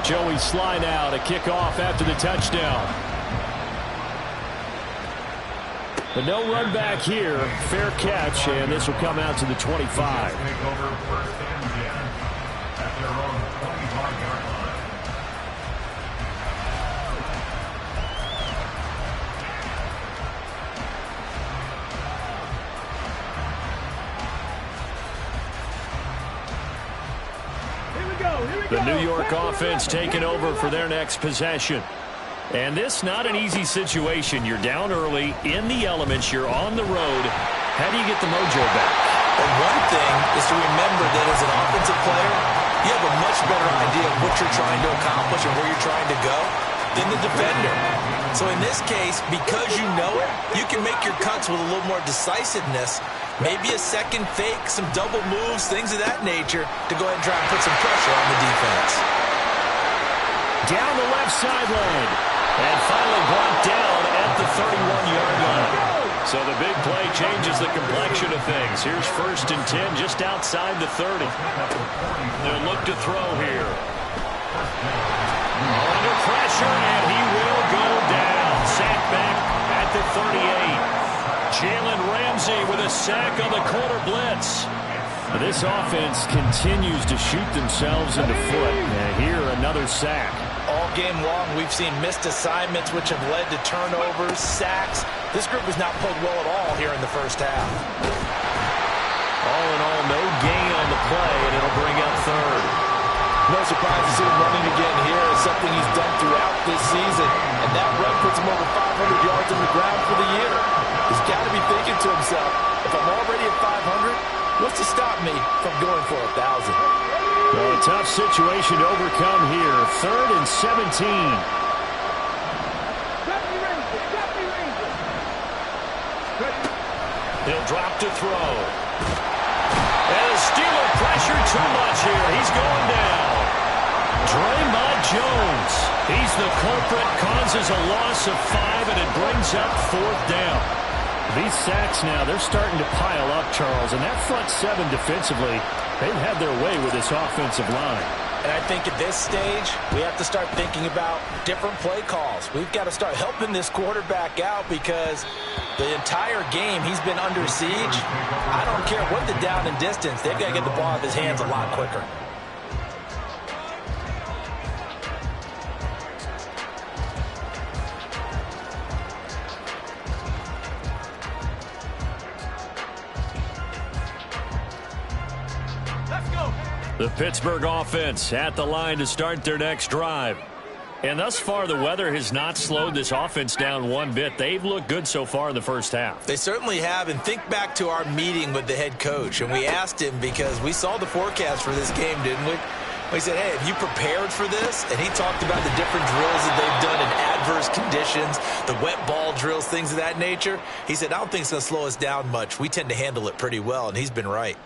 Joey Sly now to kick off after the touchdown. But no run back here. Fair catch, and this will come out to the 25. The New York offense taking over for their next possession. And this not an easy situation. You're down early, in the elements, you're on the road. How do you get the mojo back? And one thing is to remember that as an offensive player, you have a much better idea of what you're trying to accomplish and where you're trying to go than the defender. So in this case, because you know it, you can make your cuts with a little more decisiveness. Maybe a second fake, some double moves, things of that nature to go ahead and try and put some pressure on the defense. Down the left sideline. And finally brought down at the 31-yard line. So the big play changes the complexion of things. Here's 1st and 10 just outside the 30. They'll look to throw here. Under pressure, and he will go down. Sacked back at the 38. Jalen Ramsey with a sack on the corner blitz. This offense continues to shoot themselves in the foot. And here, another sack. All game long, we've seen missed assignments, which have led to turnovers, sacks. This group has not played well at all here in the first half. All in all, no gain on the play, and it'll bring up 3rd. No surprise to see him running again here. It's something he's done throughout this season. And that run puts him over 500 yards on the ground for the year. He's got to be thinking to himself, if I'm already at 500, what's to stop me from going for 1,000? Well, a tough situation to overcome here. 3rd and 17. He'll drop to throw. And the Steeler pressure too much here. He's going down. Draymond Jones. He's the culprit, causes a loss of 5, and it brings up 4th down. These sacks now, they're starting to pile up, Charles. And that front 7 defensively, they've had their way with this offensive line. And I think at this stage, we have to start thinking about different play calls. We've got to start helping this quarterback out because the entire game he's been under siege. I don't care what the down and distance, they've got to get the ball out of his hands a lot quicker. The Pittsburgh offense at the line to start their next drive. And thus far, the weather has not slowed this offense down one bit. They've looked good so far in the first half. They certainly have. And think back to our meeting with the head coach. And we asked him because we saw the forecast for this game, didn't we? We said, hey, have you prepared for this? And he talked about the different drills that they've done in adverse conditions, the wet ball drills, things of that nature. He said, I don't think it's going to slow us down much. We tend to handle it pretty well. And he's been right.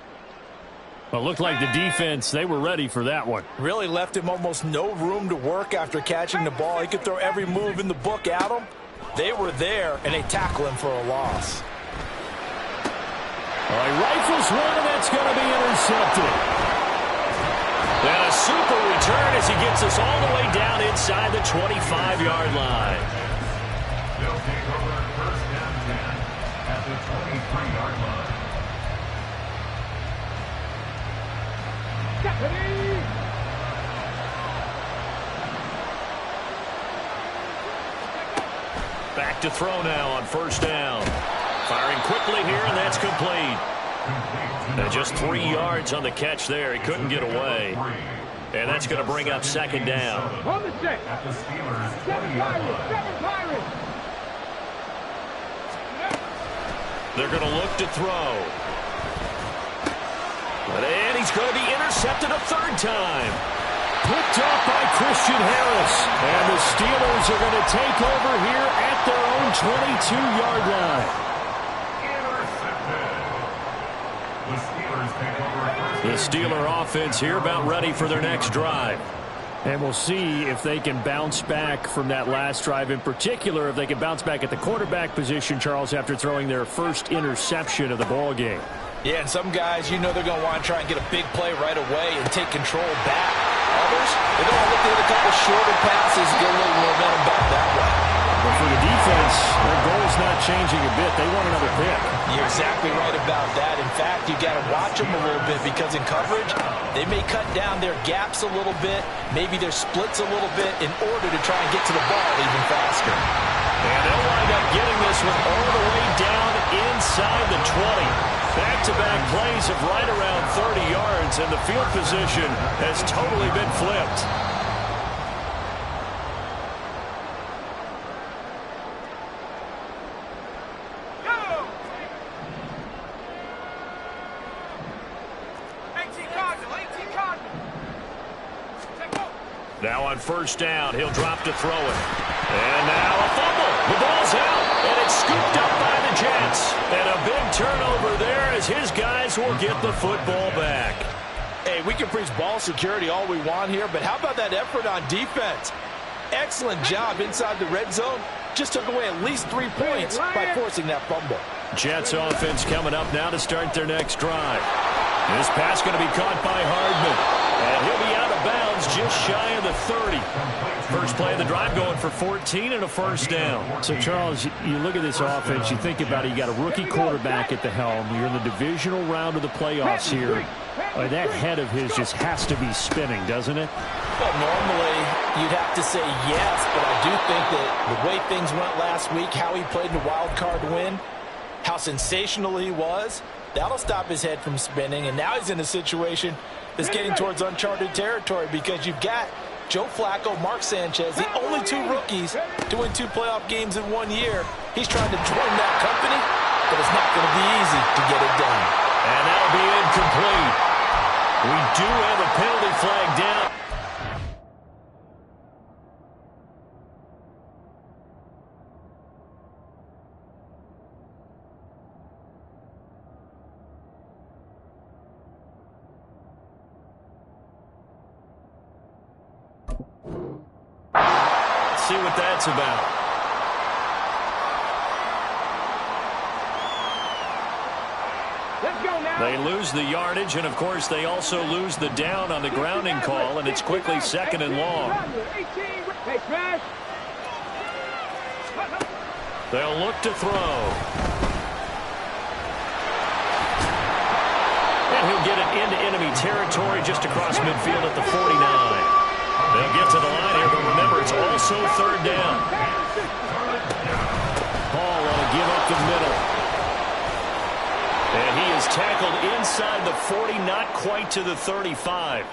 Well, it looked like the defense, they were ready for that one. Really left him almost no room to work after catching the ball. He could throw every move in the book at him. They were there, and they tackle him for a loss. All right, rifles one, and that's going to be intercepted. And a super return as he gets us all the way down inside the 25-yard line. They'll take over 1st and 10 at the 23-yard line. Back to throw now on 1st down. Firing quickly here, and that's complete. And just 3 yards on the catch there. He couldn't get away. And that's going to bring up 2nd down. At the Steelers' 20-yard line. They're going to look to throw. And he's going to be intercepted a 3rd time. Picked up by Christian Harris. And the Steelers are going to take over here at their own 22-yard line. Intercepted. The Steelers take over. The Steeler offense here about ready for their next drive. And we'll see if they can bounce back from that last drive. In particular, if they can bounce back at the quarterback position, Charles, after throwing their first interception of the ball game. Yeah, and some guys, you know they're going to want to try and get a big play right away and take control back. All covers, they're going to look to hit a couple shorter passes, get a little momentum back that way. But for the defense, their goal is not changing a bit. They want another pick. You're exactly right about that. In fact, you got to watch them a little bit because in coverage, they may cut down their gaps a little bit, maybe their splits a little bit in order to try and get to the ball even faster. And they'll wind up getting this one all the way down inside the 20. Back-to-back plays of right around 30 yards, and the field position has totally been flipped. Now on first down, he'll drop to throw it. And now a fumble. The ball's out, and it's scooped up by the Jets. And a big turnover there as his guys will get the football back. Hey, we can preach ball security all we want here, but how about that effort on defense? Excellent job inside the red zone. Just took away at least 3 points by forcing that fumble. Jets offense coming up now to start their next drive. This pass going to be caught by Hardman. And he'll be out of bounds just shy of the 30. First play of the drive going for 14 and a first down. So, Charles, you look at this offense, you think about it, you got a rookie quarterback at the helm. You're in the divisional round of the playoffs here. That head of his just has to be spinning, doesn't it? Well, normally you'd have to say yes, but I do think that the way things went last week, how he played the wild card win, how sensational he was, that'll stop his head from spinning. And now he's in a situation that's getting towards uncharted territory because you've got Joe Flacco, Mark Sanchez, the only 2 rookies to win 2 playoff games in 1 year. He's trying to join that company, but it's not going to be easy to get it done. And that'll be incomplete. We do have a penalty flag down. See what that's about. Let's go now. They lose the yardage, and of course they also lose the down on the grounding call, and it's quickly second and long. They'll look to throw. And he'll get it into enemy territory just across midfield at the 49. They'll get to the line here, but remember, it's also third down. Hall want to give up the middle. And he is tackled inside the 40, not quite to the 35.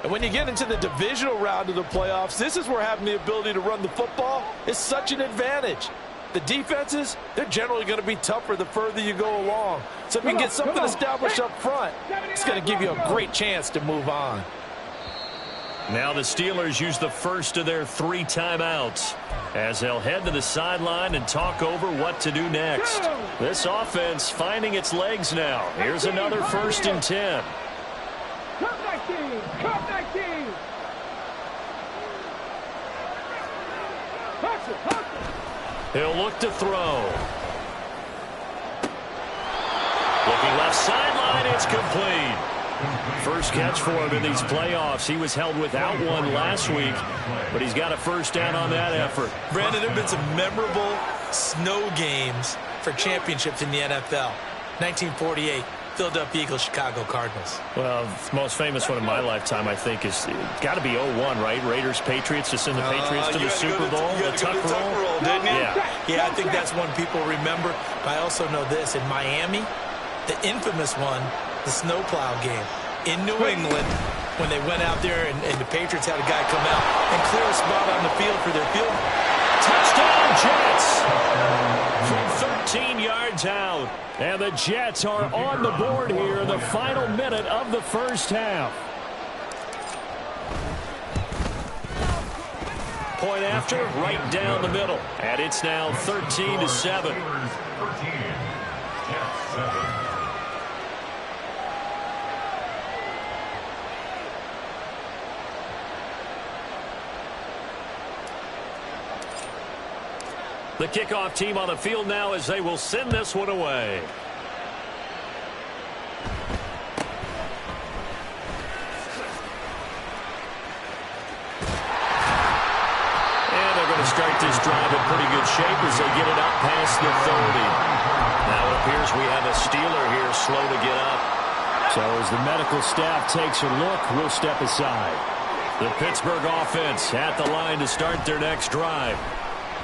And when you get into the divisional round of the playoffs, this is where having the ability to run the football is such an advantage. The defenses, they're generally going to be tougher the further you go along. So if you can get something established up front, it's going to give you a great chance to move on. Now the Steelers use the first of their 3 timeouts as they'll head to the sideline and talk over what to do next. This offense finding its legs now. Here's another 1st and 10. He'll look to throw. Looking left sideline, it's complete. First catch for him in these playoffs. He was held without one last week, but he's got a first down on that effort. Brandon, there have been some memorable snow games for championships in the NFL. 1948, Philadelphia Eagles, Chicago Cardinals. Well, the most famous one in my lifetime, I think, is got to be 01, right? Raiders, Patriots, to send the Patriots to the Super Bowl. The tuck roll, didn't you? Yeah, I think that's one people remember. But I also know this. In Miami, the infamous one, the snowplow game in New England, when they went out there and the Patriots had a guy come out and clear a spot on the field for their field. Touchdown, Jets! From 13 yards out. And the Jets are on the board here in the final minute of the first half. Point after, right down the middle. And it's now 13-7. The kickoff team on the field now as they will send this one away. start this drive in pretty good shape as they get it up past the 30. Now it appears we have a Steeler here slow to get up. So as the medical staff takes a look, we'll step aside. The Pittsburgh offense at the line to start their next drive.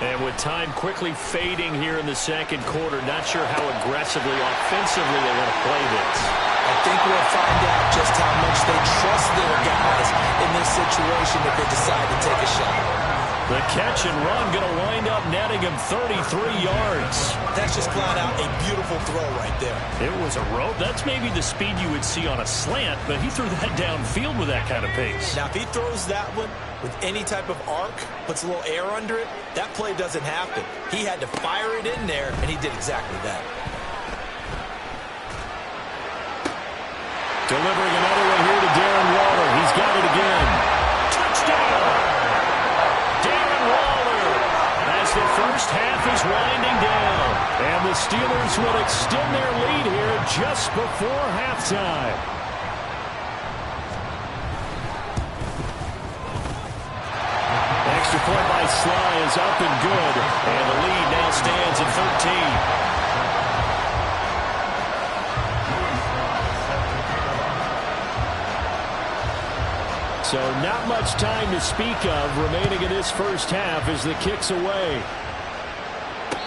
And with time quickly fading here in the second quarter, not sure how aggressively, offensively they want to play this. I think we'll find out just how much they trust their guys in this situation if they decide to take a shot. The catch and run going to wind up netting him 33 yards. That's just flat out a beautiful throw right there. It was a rope. That's maybe the speed you would see on a slant, but he threw that downfield with that kind of pace. Now, if he throws that one with any type of arc, puts a little air under it, that play doesn't happen. He had to fire it in there, and he did exactly that. Delivering another one here to Darren Waller. He's got it again. Touchdown! Darren Waller as the first half is winding down. And the Steelers will extend their lead here just before halftime. Extra point by Sly is up and good. And the lead now stands at 13. So not much time to speak of remaining in this first half as the kick's away.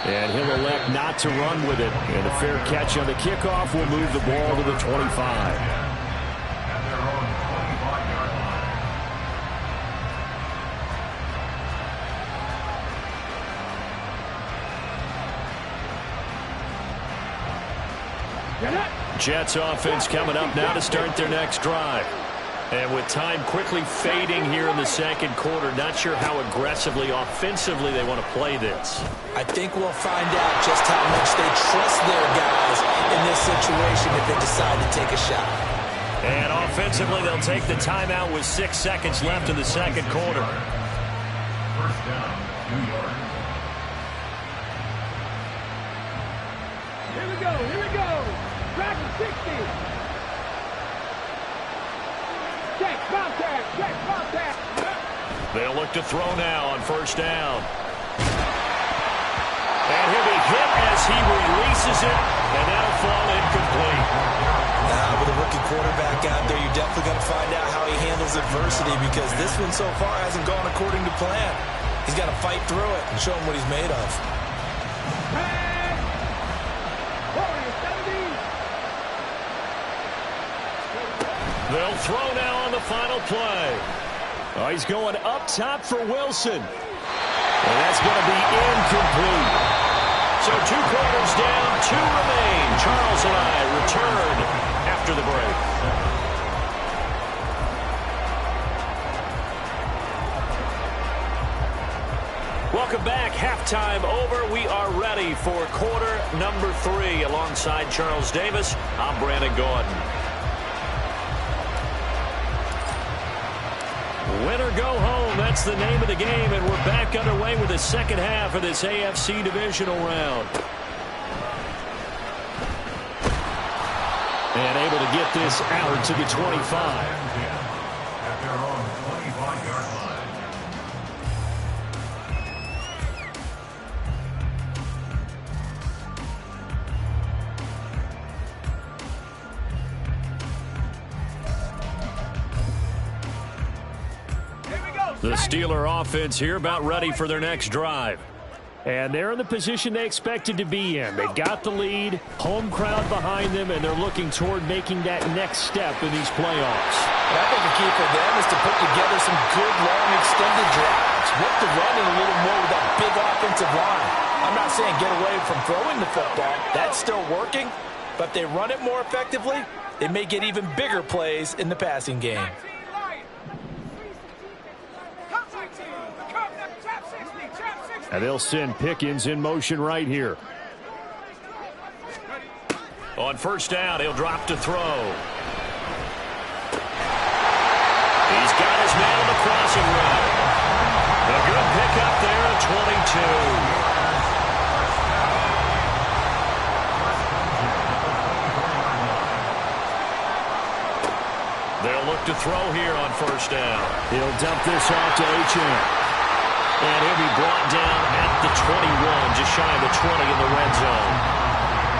And he'll elect not to run with it. And a fair catch on the kickoff will move the ball to the 25. Jets offense coming up now to start their next drive. And with time quickly fading here in the second quarter, not sure how aggressively, offensively they want to play this. I think we'll find out just how much they trust their guys in this situation if they decide to take a shot. And offensively, they'll take the timeout with 6 seconds left in the second quarter. First down, 2 yards. Here we go. Here we go. Driving 60. Check contact. Check contact. They'll look to throw now on first down. And he'll be hit as he releases it, and that'll fall incomplete. Now, with a rookie quarterback out there, you're definitely going to find out how he handles adversity because this one so far hasn't gone according to plan. He's got to fight through it and show him what he's made of. They'll throw now on the final play. Oh, he's going up top for Wilson. And that's going to be incomplete. So 2 quarters down, 2 remain. Charles and I return after the break. Welcome back. Halftime over. We are ready for quarter number 3. Alongside Charles Davis, I'm Brandon Gordon. Win or go home, that's the name of the game, and we're back underway with the second half of this AFC divisional round. And able to get this out to the 25. At their own 25-yard line. The Steeler offense here about ready for their next drive. And they're in the position they expected to be in. They got the lead, home crowd behind them, and they're looking toward making that next step in these playoffs. And I think the key for them is to put together some good, long, extended drives. Work the run in a little more with that big offensive line. I'm not saying get away from throwing the football. That's still working. But if they run it more effectively, they may get even bigger plays in the passing game. And they'll send Pickens in motion right here. On first down, he'll drop to throw. He's got his man on the crossing route. A good pickup there at 22. They'll look to throw here on first down. He'll dump this off to H.M. And he'll be brought down at the 21, just shy of the 20 in the red zone.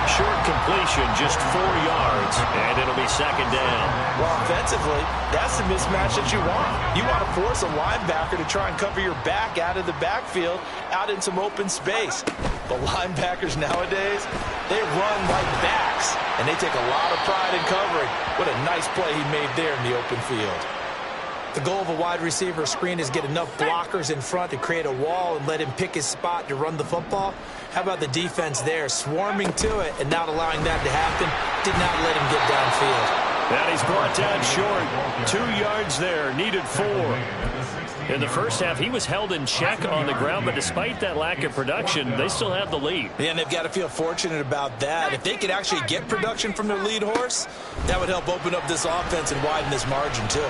Short completion, just 4 yards, and it'll be second down. Well, offensively, that's the mismatch that you want. You want to force a linebacker to try and cover your back out of the backfield, out in some open space. But linebackers nowadays, they run like backs, and they take a lot of pride in covering. What a nice play he made there in the open field. The goal of a wide receiver screen is get enough blockers in front to create a wall and let him pick his spot to run the football. How about the defense there, swarming to it and not allowing that to happen? Did not let him get downfield. And he's brought down short. 2 yards there, needed 4. In the first half, he was held in check on the ground, but despite that lack of production, they still have the lead. And they've got to feel fortunate about that. If they could actually get production from their lead horse, that would help open up this offense and widen this margin too.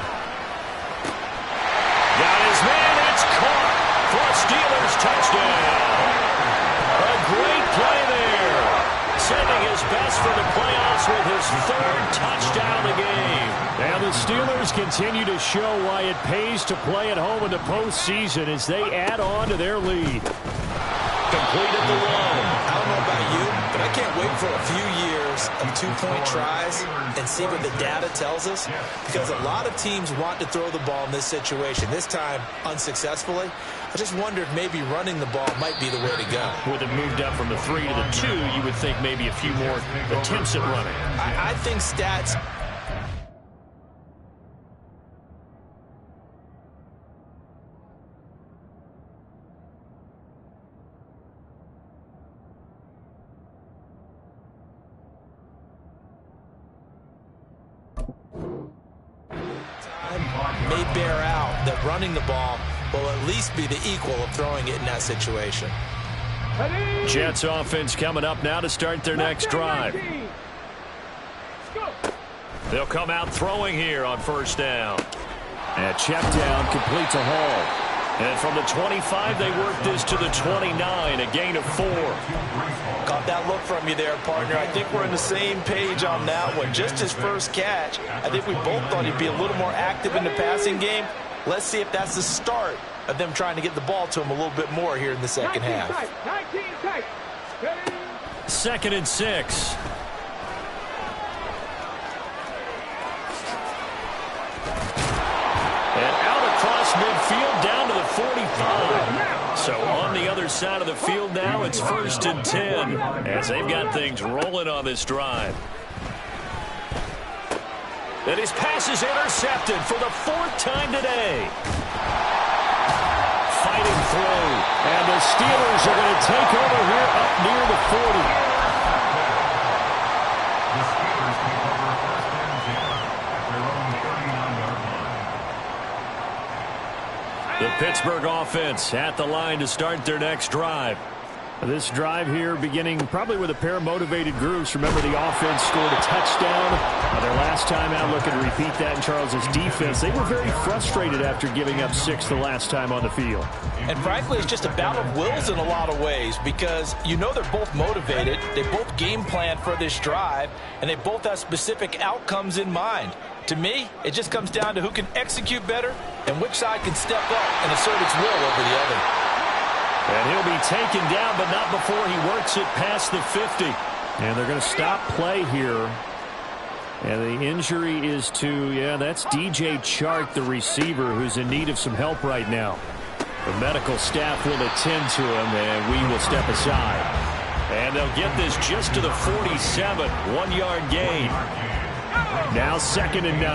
Got his man, it's caught for a Steelers touchdown. A great play there. Sending his best for the playoffs with his 3rd touchdown of the game. And the Steelers continue to show why it pays to play at home in the postseason as they add on to their lead. Completed the run. I don't know about you, but I can't wait for a few years of 2-point tries and see what the data tells us, because a lot of teams want to throw the ball in this situation, this time unsuccessfully. I just wonder if maybe running the ball might be the way to go. With it moved up from the 3 to the 2, you would think maybe a few more attempts at running. I think stats... may bear out that running the ball will at least be the equal of throwing it in that situation. Jets offense coming up now to start their next drive. They'll come out throwing here on first down. And check down complete to Hall. And from the 25, they work this to the 29, a gain of 4. Caught that look from you there, partner. I think we're on the same page on that one. Just his first catch, I think we both thought he'd be a little more active in the passing game. Let's see if that's the start of them trying to get the ball to him a little bit more here in the second half. 19 tight. 2nd and 6. And out across midfield down to the 45. So on the other side of the field now, it's 1st and 10 as they've got things rolling on this drive. And his pass is intercepted for the 4th time today. Fighting through. And the Steelers are going to take over here up near the 40. The Steelers take over 1st and 10 at their own 39-yard line. The Pittsburgh offense at the line to start their next drive. This drive here beginning probably with a pair of motivated groups. Remember, the offense scored a touchdown. Their last time out, looking to repeat that in Charles's defense. They were very frustrated after giving up 6 the last time on the field. And frankly, it's just a battle of wills in a lot of ways, because you know they're both motivated. They both game plan for this drive, and they both have specific outcomes in mind. To me, it just comes down to who can execute better and which side can step up and assert its will over the other. And he'll be taken down, but not before he works it past the 50. And they're going to stop play here. And the injury is to, that's DJ Chark, the receiver, who's in need of some help right now. The medical staff will attend to him, and we will step aside. And they'll get this just to the 47, 1-yard gain. Now 2nd and 9.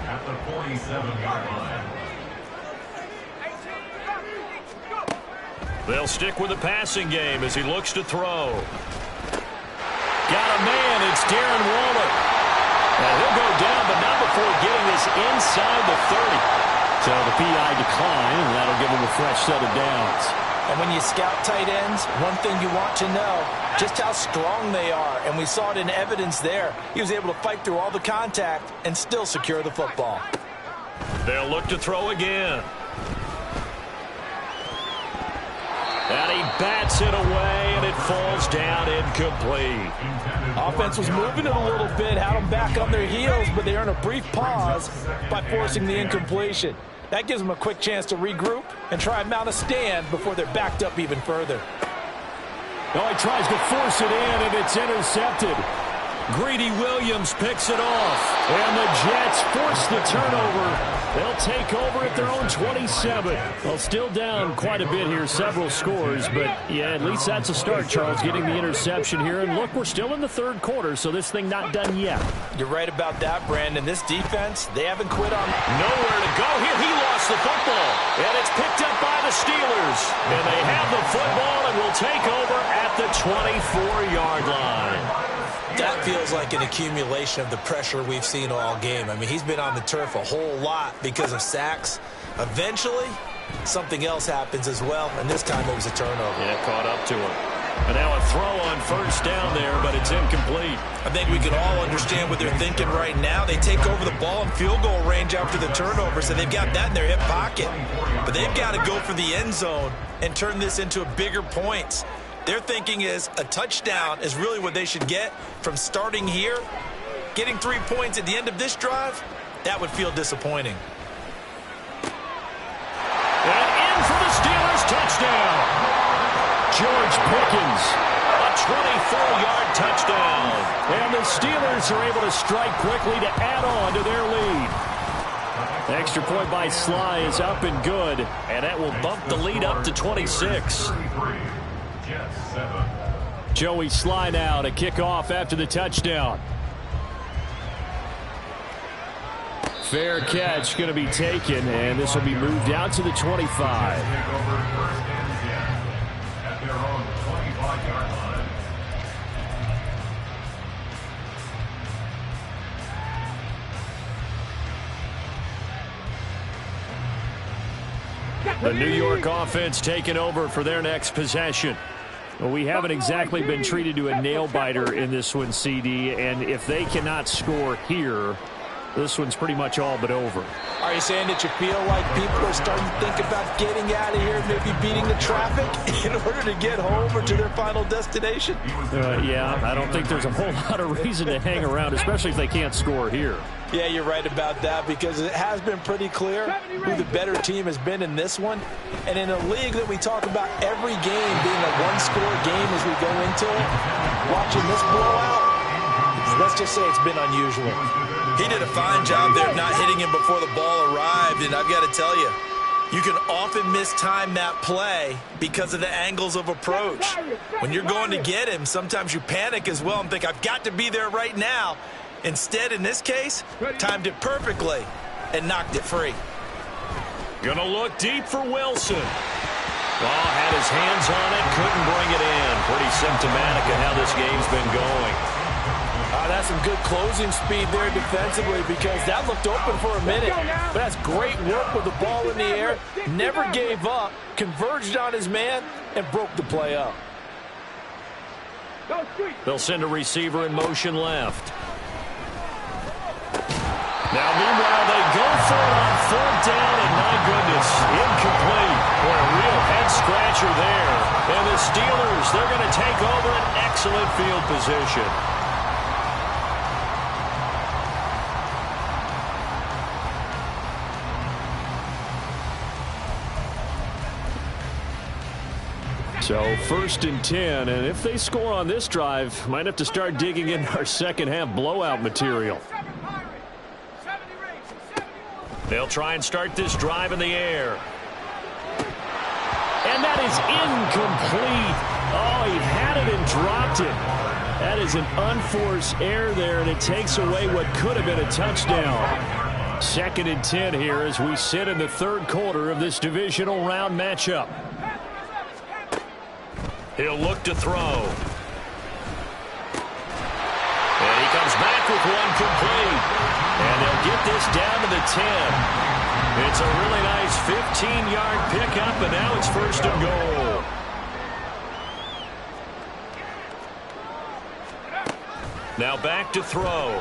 At the 47-yard line. They'll stick with the passing game as he looks to throw. Got a man, it's Darren Waller. And he'll go down, but not before getting this inside the 30. So the PI decline, and that'll give him a fresh set of downs. And when you scout tight ends, one thing you want to know, just how strong they are. And we saw it in evidence there. He was able to fight through all the contact and still secure the football. They'll look to throw again. And he bats it away, and it falls down incomplete. Offense was moving it a little bit, had them back on their heels, but they earn a brief pause by forcing the incompletion. That gives them a quick chance to regroup and try and mount a stand before they're backed up even further. Oh, he tries to force it in, and it's intercepted. Greedy Williams picks it off. And the Jets force the turnover. They'll take over at their own 27. Well, still down quite a bit here, several scores. But, yeah, at least that's a start, Charles, getting the interception here. And, look, we're still in the third quarter, so this thing not done yet. You're right about that, Brandon. This defense, they haven't quit on. Nowhere to go here. He lost the football. And it's picked up by the Steelers. And they have the football and will take over at the 24-yard line. That feels like an accumulation of the pressure we've seen all game. I mean, he's been on the turf a whole lot because of sacks. Eventually, something else happens as well, and this time it was a turnover. Yeah, caught up to him. And now a throw on first down there, but it's incomplete. I think we can all understand what they're thinking right now. They take over the ball in field goal range after the turnover, so they've got that in their hip pocket. But they've got to go for the end zone and turn this into a bigger points. Their thinking is a touchdown is really what they should get from starting here. Getting 3 points at the end of this drive, that would feel disappointing. And in for the Steelers touchdown. George Pickens, a 24-yard touchdown. And the Steelers are able to strike quickly to add on to their lead. The extra point by Sly is up and good, and that will bump the lead up to 26. Joey Sly now to kick off after the touchdown. Fair catch going to be taken, and this will be moved out to the 25. The New York offense taking over for their next possession. Well, we haven't exactly been treated to a nail-biter in this one, CD, and if they cannot score here, this one's pretty much all but over. Are you saying that you feel like people are starting to think about getting out of here, maybe beating the traffic in order to get home or to their final destination? Yeah, I don't think there's a whole lot of reason to hang around, especially if they can't score here. Yeah, you're right about that, because it has been pretty clear who the better team has been in this one. And in a league that we talk about every game being a one-score game as we go into it, watching this blowout, let's just say it's been unusual. He did a fine job there of not hitting him before the ball arrived, and I've got to tell you, you can often mistime that play because of the angles of approach. When you're going to get him, sometimes you panic as well and think, I've got to be there right now. Instead, in this case, timed it perfectly and knocked it free. Gonna look deep for Wilson. Ball had his hands on it, couldn't bring it in. Pretty symptomatic of how this game's been going. That's some good closing speed there defensively, because that looked open for a minute. But that's great work with the ball in the air. Never gave up, converged on his man, and broke the play up. They'll send a receiver in motion left. Now, meanwhile, they go for it on fourth down, and my goodness, incomplete. Boy, a real head-scratcher there. And the Steelers, they're going to take over an excellent field position. So 1st and 10, and if they score on this drive, might have to start digging in our second half blowout material. They'll try and start this drive in the air. And that is incomplete. Oh, he had it and dropped it. That is an unforced error there, and it takes away what could have been a touchdown. 2nd and 10 here as we sit in the third quarter of this divisional round matchup. He'll look to throw. And he comes back with one complete. And they'll get this down to the 10. It's a really nice 15-yard pickup, and now it's 1st and goal. Now back to throw.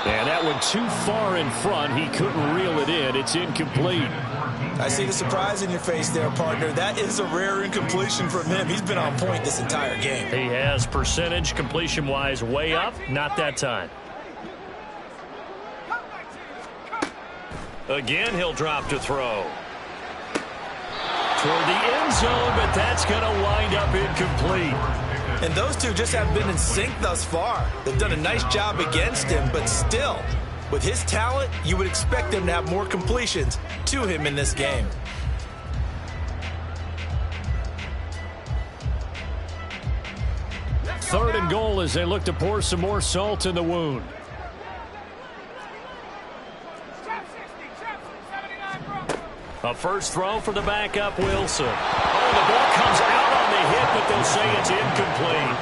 And that one too far in front. He couldn't reel it in. It's incomplete. I see the surprise in your face there, partner. That is a rare incompletion from him. He's been on point this entire game. He has percentage completion-wise way up. Not that time. Again, he'll drop to throw. Toward the end zone, but that's going to wind up incomplete. And those two just have been in sync thus far. They've done a nice job against him, but still, with his talent, you would expect them to have more completions to him in this game. Third and goal as they look to pour some more salt in the wound. A first throw for the backup, Wilson. Oh, the ball comes out on the hit, but they'll say it's incomplete.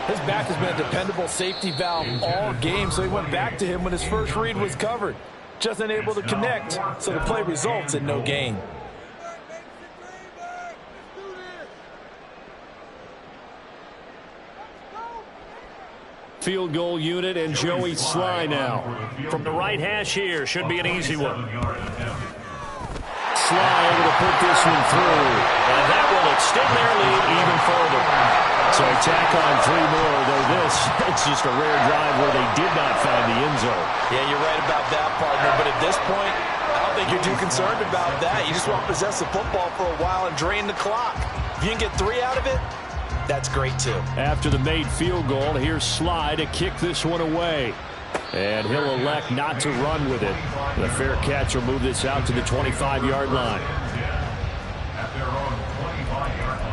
His back has been a dependable safety valve all game, so he went back to him when his first read was covered. Just unable to connect, so the play results in no gain. Field goal unit and Joey Sly now. From the right hash here, should be an easy one. Sly able to put this one through. And that will extend their lead even further. So they tack on 3 more, though this, it's just a rare drive where they did not find the end zone. Yeah, you're right about that, partner. But at this point, I don't think you're too concerned about that. You just want to possess the football for a while and drain the clock. If you can get 3 out of it, that's great, too. After the made field goal, here's Sly to kick this one away. And he'll elect not to run with it. The fair catch will move this out to the 25-yard line. At their own 25-yard line.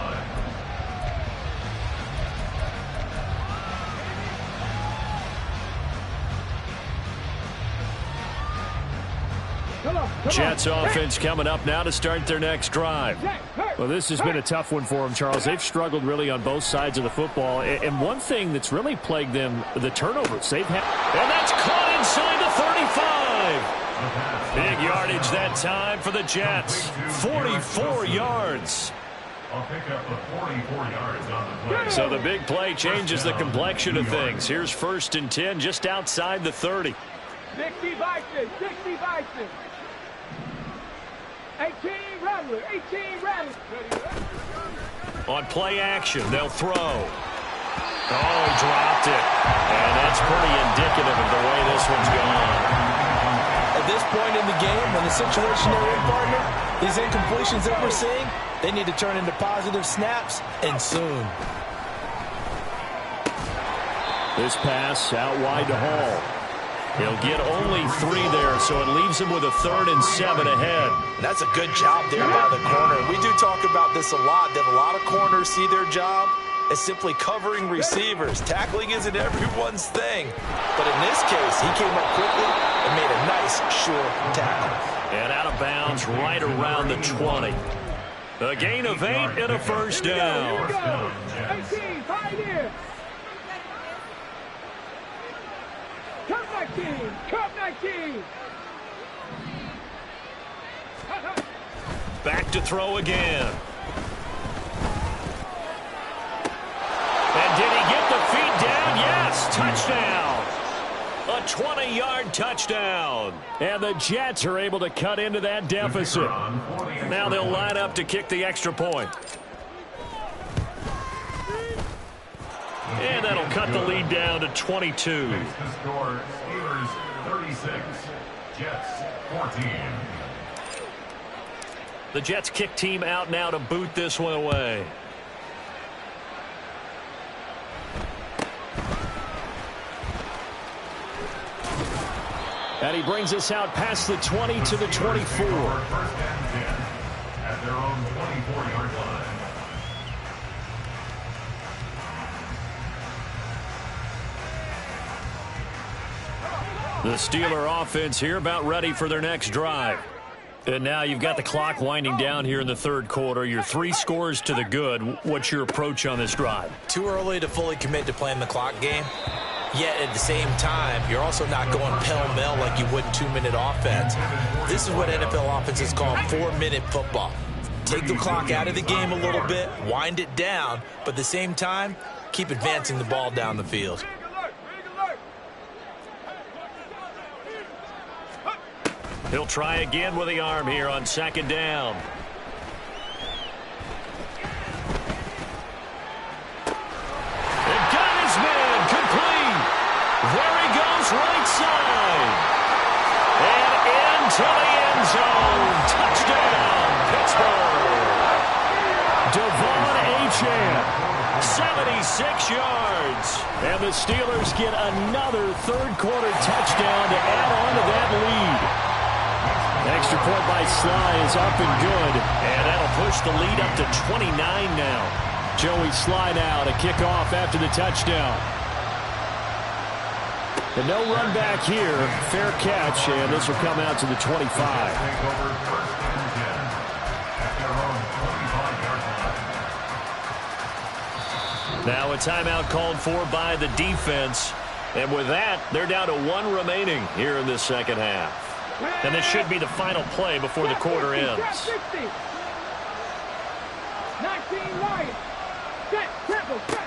Jets offense coming up now to start their next drive. Well, this has been a tough one for them, Charles. They've struggled really on both sides of the football. And one thing that's really plagued them, the turnovers. They've had. And that's caught inside the 35. Big yardage that time for the Jets. 44 yards. I'll pick up the 44 yards on the play. So the big play changes the complexion of things. Here's 1st and 10 just outside the 30. 60 Vikings, 60 Vikings. 18 Rattler, 18 Rattler. On play action, they'll throw. Oh, he dropped it. And that's pretty indicative of the way this one's going. At this point in the game, when the situation they're in, partner, these incompletions that we're seeing, they need to turn into positive snaps, and soon. This pass out wide to Hall. He'll get only 3 there, so it leaves him with a 3rd and 7 ahead. And that's a good job there by the corner. We do talk about this a lot, that a lot of corners see their job as simply covering receivers. Tackling isn't everyone's thing. But in this case, he came up quickly and made a nice, sure tackle. And out of bounds right around the 20. A gain of 8 and a first down. 18, pioneer. Come 19, come 19. Back to throw again. And did he get the feet down? Yes, touchdown. A 20-yard touchdown. And the Jets are able to cut into that deficit. Now they'll line up to kick the extra point. And that'll cut the lead down to 22. The score, Steelers 36, Jets 14. The Jets kick team out now to boot this one away. And he brings us out past the 20 to the 24. 1st and 10 at their own 24-yard line. The Steeler offense here about ready for their next drive. And now you've got the clock winding down here in the 3rd quarter. You're 3 scores to the good. What's your approach on this drive? Too early to fully commit to playing the clock game. Yet at the same time, you're also not going pell-mell like you would in 2-minute offense. This is what NFL offenses call 4-minute football. Take the clock out of the game a little bit, wind it down, but at the same time, keep advancing the ball down the field. He'll try again with the arm here on 2nd down. And got his man complete. There he goes right side. And into the Devon Achane, 76 yards. And the Steelers get another third-quarter touchdown to add on to that lead. Extra point by Sly is up and good. And that'll push the lead up to 29 now. Joey Sly now to kick off after the touchdown. And no run back here. Fair catch, and this will come out to the 25. Now a timeout called for by the defense. And with that, they're down to 1 remaining here in this second half. And this should be the final play before the quarter ends. 19 Lions. Set, triple, set.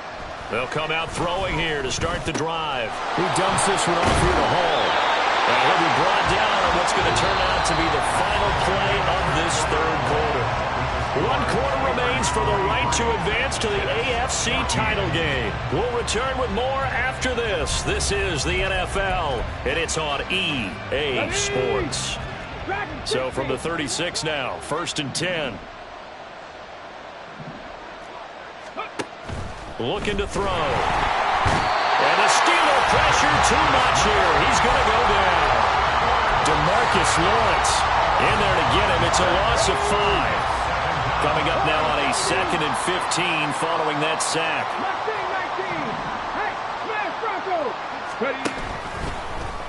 They'll come out throwing here to start the drive. He dumps this one off here to Hall. And he'll be brought down on what's going to turn out to be the final play of this third quarter. 1 quarter remains for the right to advance to the AFC title game. We'll return with more after this. This is the NFL, and it's on EA Sports. So from the 36 now, 1st and 10. Looking to throw. And the Steeler pressure too much here. He's going to go down. DeMarcus Lawrence in there to get him. It's a loss of 5. Coming up now on a 2nd and 15 following that sack. 19. Hey,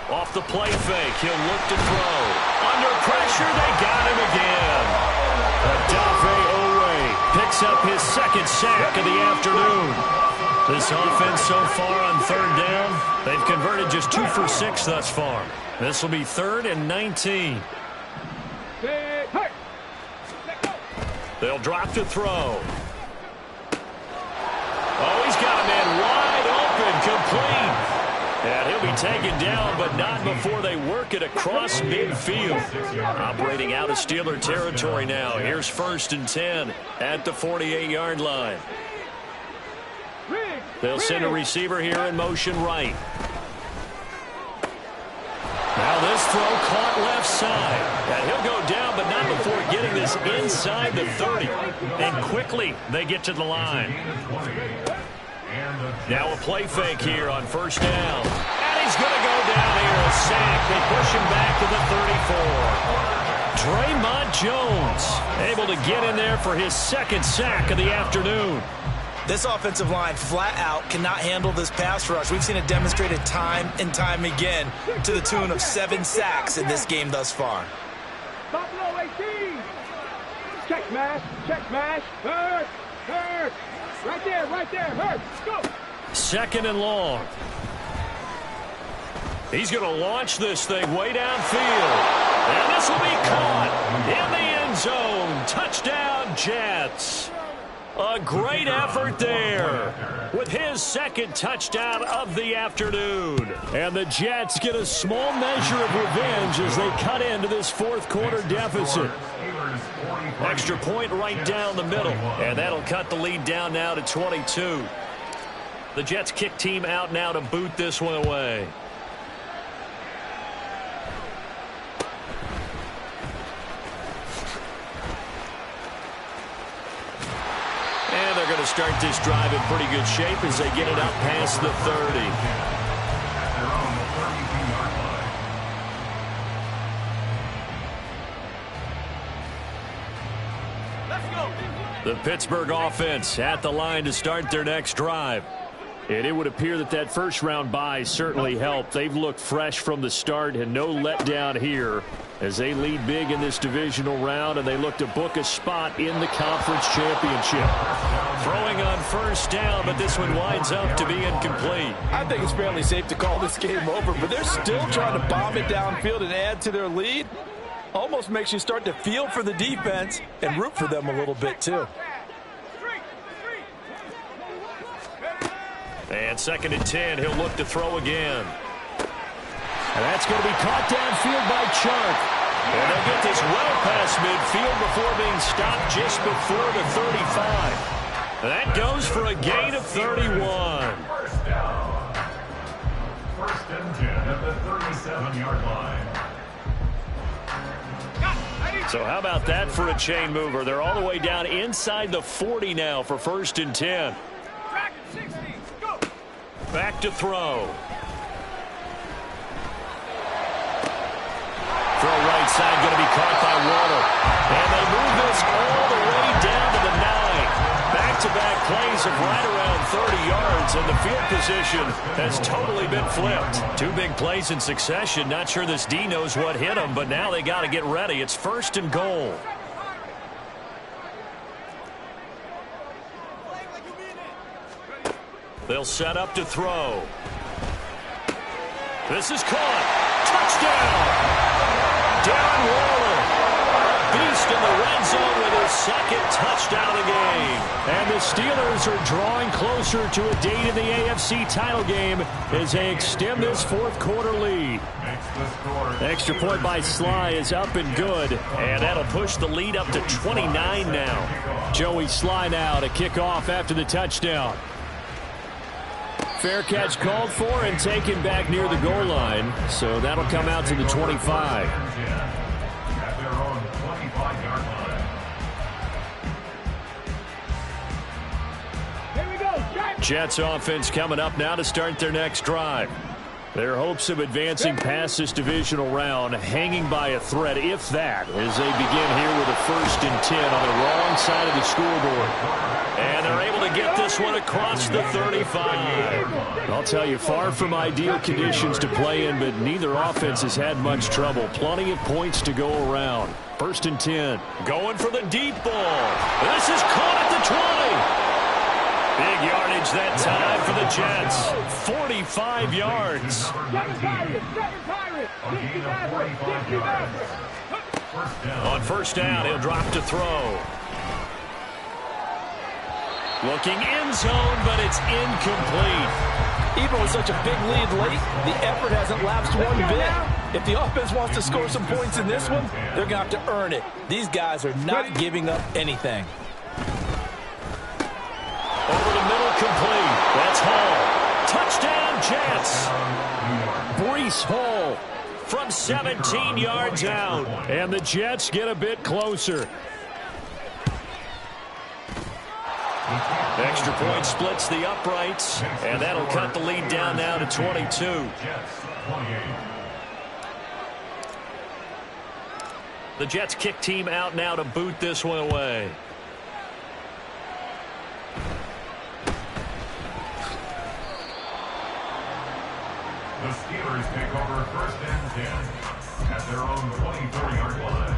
Off the play fake, he'll look to throw. Under pressure, they got him again. Odafe Oweh picks up his 2nd sack of the afternoon. This offense so far on 3rd down, they've converted just 2 for 6 thus far. This will be 3rd and 19. They'll drop to throw. Oh, he's got a man wide open, complete. And he'll be taken down, but not before they work it across midfield. Operating out of Steeler territory now. Here's 1st and 10 at the 48-yard line. They'll send a receiver here in motion right. Now this throw caught left side. And he'll go down, but not before getting this inside the 30. And quickly they get to the line. Now a play fake here on 1st down. And he's going to go down here. A sack. They push him back to the 34. Draymond Jones able to get in there for his 2nd sack of the afternoon. This offensive line flat out cannot handle this pass rush. We've seen it demonstrated time and time again to the tune of 7 sacks in this game thus far. Buffalo 18. Check smash. Hurt. Right there, hurt. Go. 2nd and long. He's going to launch this thing way downfield. And this will be caught in the end zone. Touchdown, Jets. A great effort there with his 2nd touchdown of the afternoon. And the Jets get a small measure of revenge as they cut into this 4th quarter deficit. Extra point right down the middle. And that'll cut the lead down now to 22. The Jets kick team out now to boot this one away. And they're going to start this drive in pretty good shape as they get it up past the 30. The Pittsburgh offense at the line to start their next drive. And it would appear that that first-round bye certainly helped. They've looked fresh from the start and no letdown here as they lead big in this divisional round, and they look to book a spot in the conference championship. Throwing on 1st down, but this one winds up to be incomplete. I think it's fairly safe to call this game over, but they're still trying to bomb it downfield and add to their lead. Almost makes you start to feel for the defense and root for them a little bit, too. And 2nd and 10, he'll look to throw again. And that's going to be caught downfield by Chark. And they'll get this well past midfield before being stopped just before the 35. That goes for a gain of 31. 1st down. 1st and 10 at the 37-yard line. So how about that for a chain mover? They're all the way down inside the 40 now for 1st and 10. Back to throw. Throw right side, going to be caught by Waddle. And they move this all the way down to the 9. Back-to-back plays of right around 30 yards, and the field position has totally been flipped. 2 big plays in succession. Not sure this D knows what hit them, but now they got to get ready. It's 1st and goal. They'll set up to throw. This is caught. Touchdown! Darren Waller, beast in the red zone with his 2nd touchdown of the game. And the Steelers are drawing closer to a date in the AFC title game as they extend this 4th quarter lead. Extra point by Sly is up and good, and that'll push the lead up to 29 now. Joey Sly now to kick off after the touchdown. Fair catch called for and taken back near the goal line, so that'll come out to the 25. At their own 25-yard line. Here we go, Jack. Jets offense coming up now to start their next drive. Their hopes of advancing past this divisional round hanging by a thread, if that, as they begin here with a 1st and 10 on the wrong side of the scoreboard. And they're able to get this one across the 35. I'll tell you, far from ideal conditions to play in, but neither offense has had much trouble. Plenty of points to go around. 1st and 10. Going for the deep ball. This is caught at the 20. Big yardage that time for the Jets. 45 yards. On 1st down, he'll drop to throw. Looking end zone, but it's incomplete. Even with such a big lead late, the effort hasn't lapsed one bit. If the offense wants to score some points in this one, they're going to have to earn it. These guys are not giving up anything. Over the middle, complete. That's Hall. Touchdown, Jets. Breece Hall from 17 yards out. And the Jets get a bit closer. Extra point splits the uprights, and that'll cut the lead down now to 22. The Jets kick team out now to boot this one away. The Steelers take over 1st and 10 at their own 24-yard line.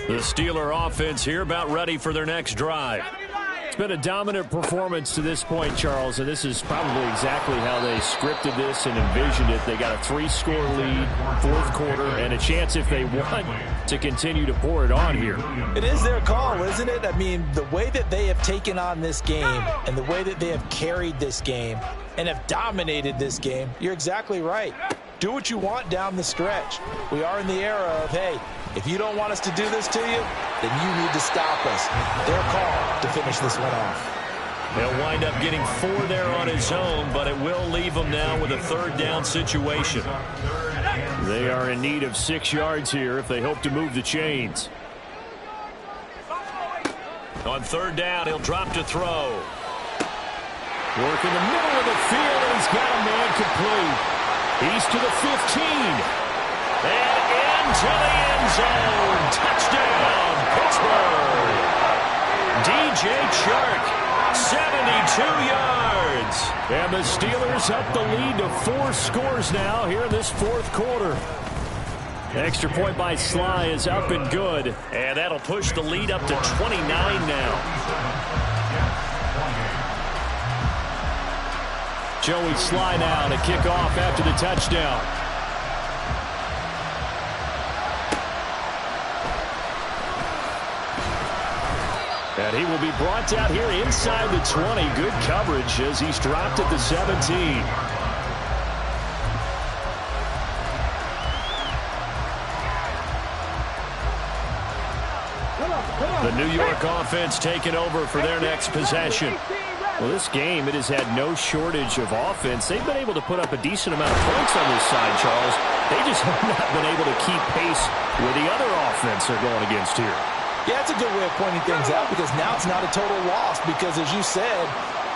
The Steeler offense here about ready for their next drive. It's been a dominant performance to this point, Charles, and this is probably exactly how they scripted this and envisioned it. They got a 3-score lead, 4th quarter, and a chance if they want to continue to pour it on here. It is their call, isn't it? I mean, the way that they have taken on this game and the way that they have carried this game and have dominated this game, you're exactly right. Do what you want down the stretch. We are in the era of, hey, if you don't want us to do this to you, then you need to stop us. Their call to finish this one off. He'll wind up getting 4 there on his own, but it will leave him now with a 3rd down situation. They are in need of 6 yards here if they hope to move the chains. On 3rd down, he'll drop to throw. Work in the middle of the field, and he's got a man complete. He's to the 15. And into the end zone. Touchdown, Pittsburgh. DJ Chark, 72 yards. And the Steelers up the lead to 4 scores now here in this 4th quarter. Extra point by Sly is up and good. And that'll push the lead up to 29 now. Joey Sly now to kick off after the touchdown. And he will be brought down here inside the 20. Good coverage as he's dropped at the 17. The The New York offense taking over for their next possession. Well, this game, it has had no shortage of offense. They've been able to put up a decent amount of points on this side, Charles. They just have not been able to keep pace with the other offense they're going against here. Yeah, it's a good way of pointing things out because now it's not a total loss because, as you said,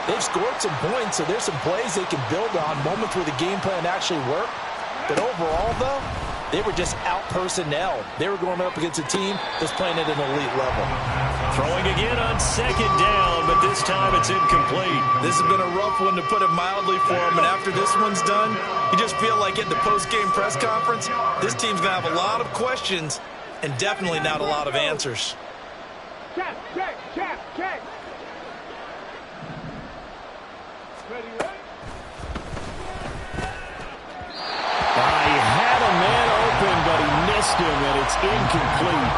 they've scored some points, so there's some plays they can build on, moments where the game plan actually worked. But overall, though, they were just out-personnel. They were going up against a team that's playing at an elite level. Throwing again on second down, but this time it's incomplete. This has been a rough one, to put it mildly, for them. And after this one's done, you just feel like at the post-game press conference, this team's going to have a lot of questions and definitely not a lot of answers. Check. Ready? He had a man open, but he missed him, and it's incomplete.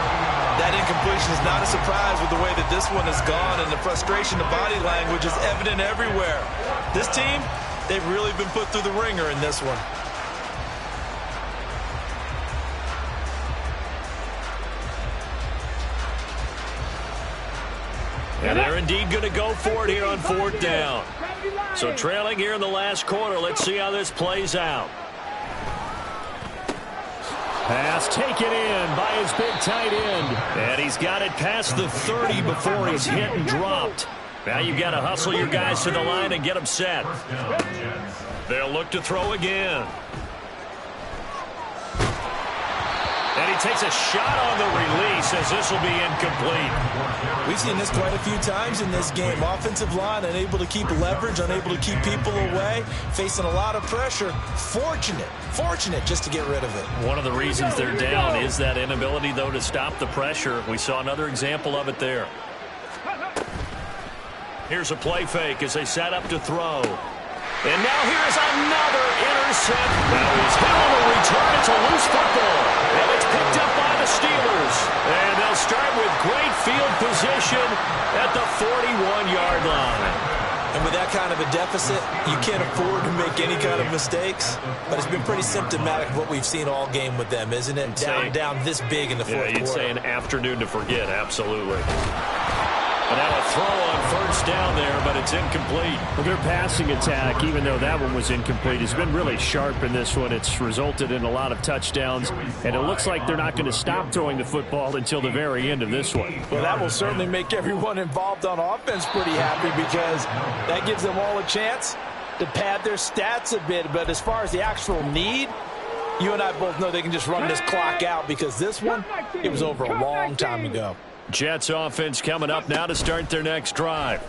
That incompletion is not a surprise with the way that this one has gone, and the frustration, the body language is evident everywhere. This team, they've really been put through the ringer in this one. And they're indeed going to go for it here on fourth down. So trailing here in the last quarter. Let's see how this plays out. Pass taken in by his big tight end. And he's got it past the 30 before he's hit and dropped. Now you've got to hustle your guys to the line and get them set. They'll look to throw again. And he takes a shot on the release as this will be incomplete. We've seen this quite a few times in this game. Offensive line unable to keep leverage, unable to keep people away, facing a lot of pressure. Fortunate just to get rid of it. One of the reasons they're down is that inability, though, to stop the pressure. We saw another example of it there. Here's a play fake as they set up to throw. And now here's another intercept. Now he's hit on the return. It's a loose football. And it's picked up by the Steelers. And they'll start with great field position at the 41-yard line. And with that kind of a deficit, you can't afford to make any kind of mistakes. But it's been pretty symptomatic of what we've seen all game with them, isn't it? Down this big in the fourth quarter. You'd say an afternoon to forget, absolutely. And now a throw on first down there, but it's incomplete. Well, their passing attack, even though that one was incomplete, has been really sharp in this one. It's resulted in a lot of touchdowns, and it looks like they're not going to stop throwing the football until the very end of this one. Well, that will certainly make everyone involved on offense pretty happy because that gives them all a chance to pad their stats a bit. But as far as the actual need, you and I both know they can just run this clock out because this one, it was over a long time ago. Jets offense coming up now to start their next drive.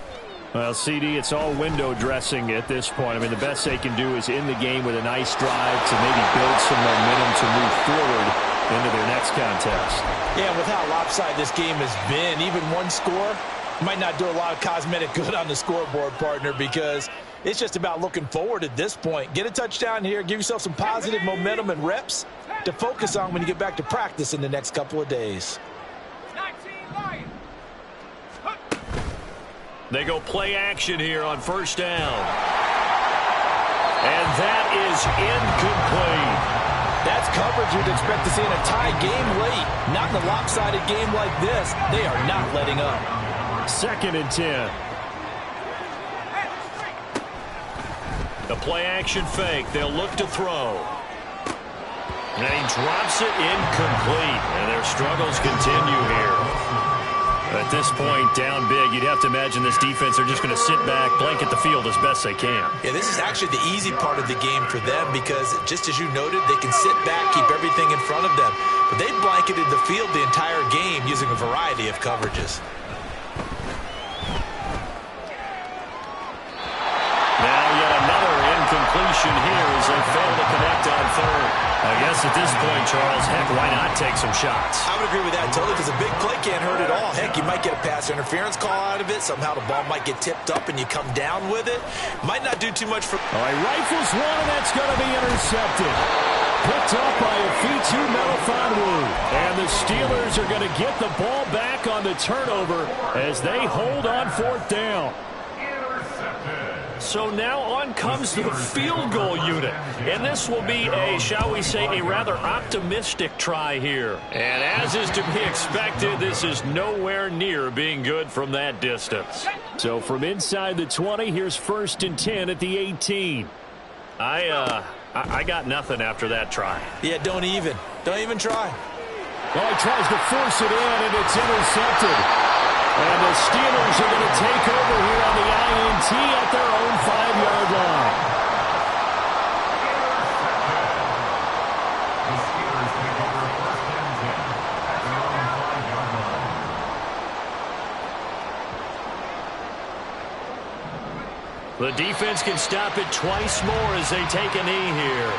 Well, CD, it's all window dressing at this point. I mean, the best they can do is in the game with a nice drive to maybe build some momentum to move forward into their next contest. Yeah, with how lopsided this game has been, even one score might not do a lot of cosmetic good on the scoreboard, partner, because it's just about looking forward at this point. Get a touchdown here, give yourself some positive momentum and reps to focus on when you get back to practice in the next couple of days. They go play action here on first down. And that is incomplete. That's coverage you'd expect to see in a tie game late. Not in a lopsided game like this. They are not letting up. 2nd and 10. The play action fake. They'll look to throw. And he drops it incomplete. And their struggles continue here. At this point, down big, you'd have to imagine this defense are just going to sit back, blanket the field as best they can. Yeah, this is actually the easy part of the game for them because, just as you noted, they can sit back, keep everything in front of them. But they've blanketed the field the entire game using a variety of coverages. Now yet another incompletion here as they fail to connect on third. I guess at this point, Charles, heck, why not take some shots? I would agree with that totally because a big play can't hurt at all. Heck, you might get a pass interference call out of it. Somehow the ball might get tipped up and you come down with it. Might not do too much for... All right, rifles one, and that's going to be intercepted. Picked up by a Fitu Melifonwu. And the Steelers are going to get the ball back on the turnover as they hold on fourth down. Intercepted. So now on comes the field goal unit. And this will be shall we say, a rather optimistic try here. And as is to be expected, this is nowhere near being good from that distance. So from inside the 20, here's 1st and 10 at the 18. I got nothing after that try. Yeah, don't even try. Well, he tries to force it in, and it's intercepted. And the Steelers are going to take over here on the INT at their own 5-yard line. The Steelers take over 1st and 10 at their own 5-yard line. The defense can stop it twice more as they take a knee here.